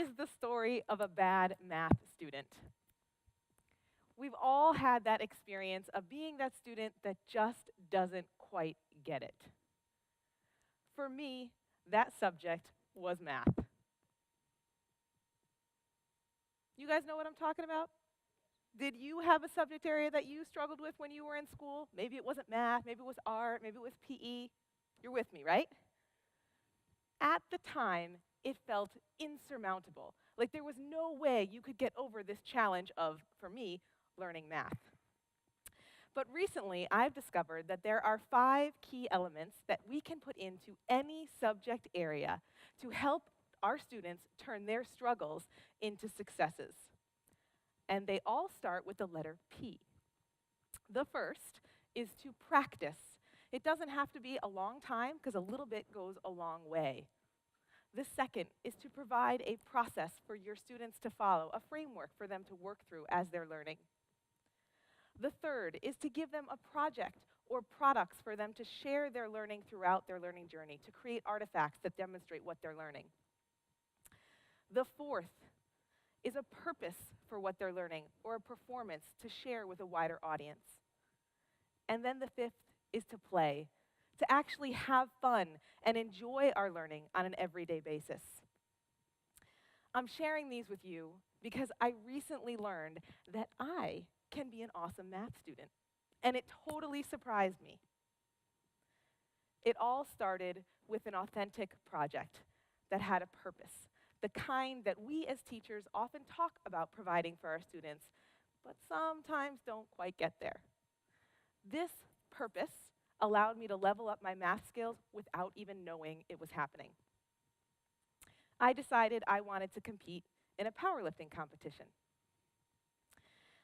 is the story of a bad math student. We've all had that experience of being that student that just doesn't quite get it. For me, that subject was math. You guys know what I'm talking about? Did you have a subject area that you struggled with when you were in school? Maybe it wasn't math, maybe it was art, maybe it was PE. You're with me, right? At the time, it felt insurmountable. Like there was no way you could get over this challenge of, for me, learning math. But recently, I've discovered that there are 5 key elements that we can put into any subject area to help our students turn their struggles into successes. And they all start with the letter P. The first is to practice. It doesn't have to be a long time, because a little bit goes a long way. The second is to provide a process for your students to follow, a framework for them to work through as they're learning. The third is to give them a project or products for them to share their learning throughout their learning journey, to create artifacts that demonstrate what they're learning. The fourth is a purpose for what they're learning, or a performance to share with a wider audience. And then the fifth is to play, to actually have fun and enjoy our learning on an everyday basis. I'm sharing these with you because I recently learned that I can be an awesome math student, and it totally surprised me. It all started with an authentic project that had a purpose, the kind that we as teachers often talk about providing for our students, but sometimes don't quite get there. This purpose allowed me to level up my math skills without even knowing it was happening. I decided I wanted to compete in a powerlifting competition.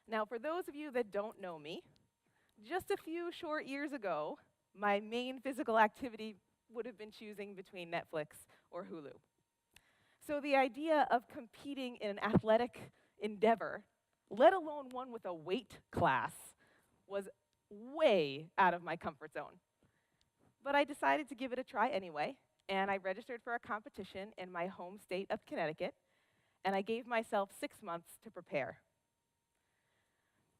Now, for those of you that don't know me, just a few short years ago, my main physical activity would have been choosing between Netflix or Hulu. So the idea of competing in an athletic endeavor, let alone one with a weight class, was way out of my comfort zone. But I decided to give it a try anyway, and I registered for a competition in my home state of Connecticut, and I gave myself 6 months to prepare.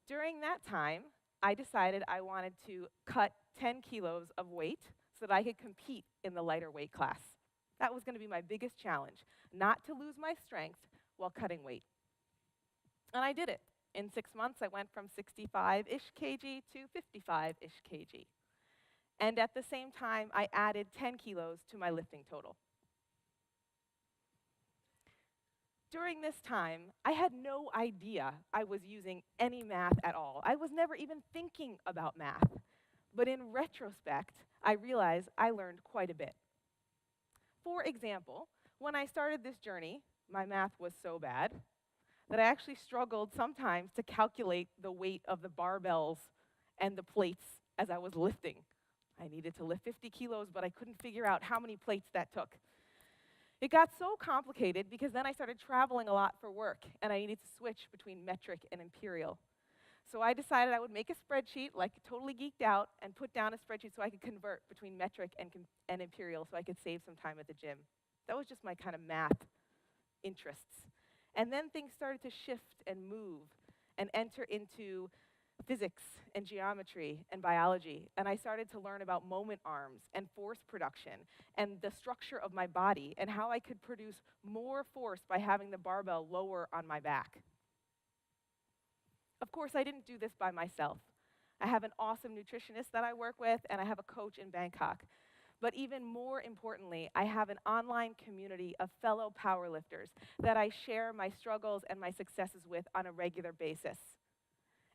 During that time, I decided I wanted to cut 10 kilos of weight so that I could compete in the lighter weight class. That was going to be my biggest challenge, not to lose my strength while cutting weight. And I did it. In 6 months, I went from 65-ish kg to 55-ish kg. And at the same time, I added 10 kilos to my lifting total. During this time, I had no idea I was using any math at all. I was never even thinking about math. But in retrospect, I realized I learned quite a bit. For example, when I started this journey, my math was so bad that I actually struggled sometimes to calculate the weight of the barbells and the plates as I was lifting. I needed to lift 50 kilos, but I couldn't figure out how many plates that took. It got so complicated because then I started traveling a lot for work, and I needed to switch between metric and imperial. So I decided I would make a spreadsheet, like totally geeked out, and put down a spreadsheet so I could convert between metric and imperial so I could save some time at the gym. That was just my kind of math interests. And then things started to shift and move and enter into physics and geometry and biology. And I started to learn about moment arms and force production and the structure of my body and how I could produce more force by having the barbell lower on my back. Of course, I didn't do this by myself. I have an awesome nutritionist that I work with, and I have a coach in Bangkok. But even more importantly, I have an online community of fellow powerlifters that I share my struggles and my successes with on a regular basis.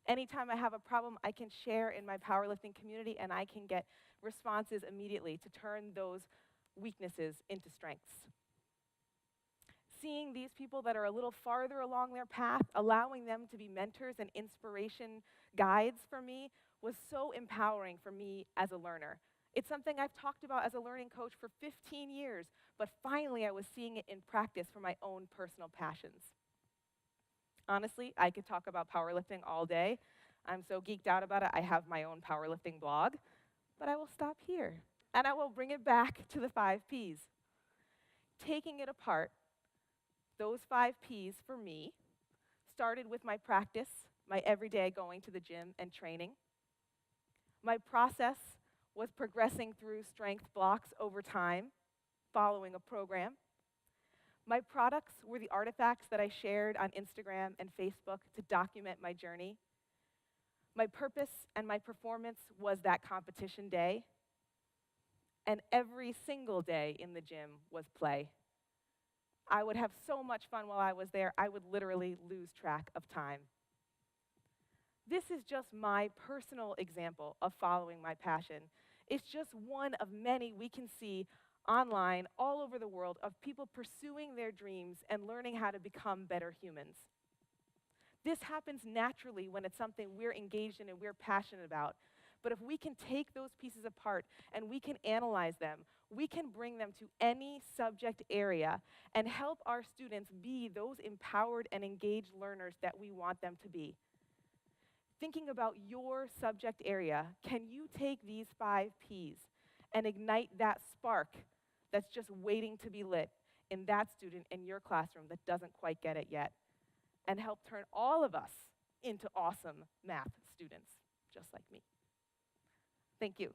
Anytime I have a problem, I can share in my powerlifting community, and I can get responses immediately to turn those weaknesses into strengths. Seeing these people that are a little farther along their path, allowing them to be mentors and inspiration guides for me, was so empowering for me as a learner. It's something I've talked about as a learning coach for 15 years, but finally I was seeing it in practice for my own personal passions. Honestly, I could talk about powerlifting all day. I'm so geeked out about it, I have my own powerlifting blog, but I will stop here, and I will bring it back to the 5 Ps. Taking it apart, Those 5 Ps for me started with my practice, my everyday going to the gym and training. My process was progressing through strength blocks over time, following a program. My products were the artifacts that I shared on Instagram and Facebook to document my journey. My purpose and my performance was that competition day. And every single day in the gym was play. I would have so much fun while I was there, I would literally lose track of time. This is just my personal example of following my passion. It's just one of many we can see online all over the world of people pursuing their dreams and learning how to become better humans. This happens naturally when it's something we're engaged in and we're passionate about. But if we can take those pieces apart and we can analyze them, we can bring them to any subject area and help our students be those empowered and engaged learners that we want them to be. Thinking about your subject area, can you take these 5 Ps and ignite that spark that's just waiting to be lit in that student in your classroom that doesn't quite get it yet, and help turn all of us into awesome math students, just like me? Thank you.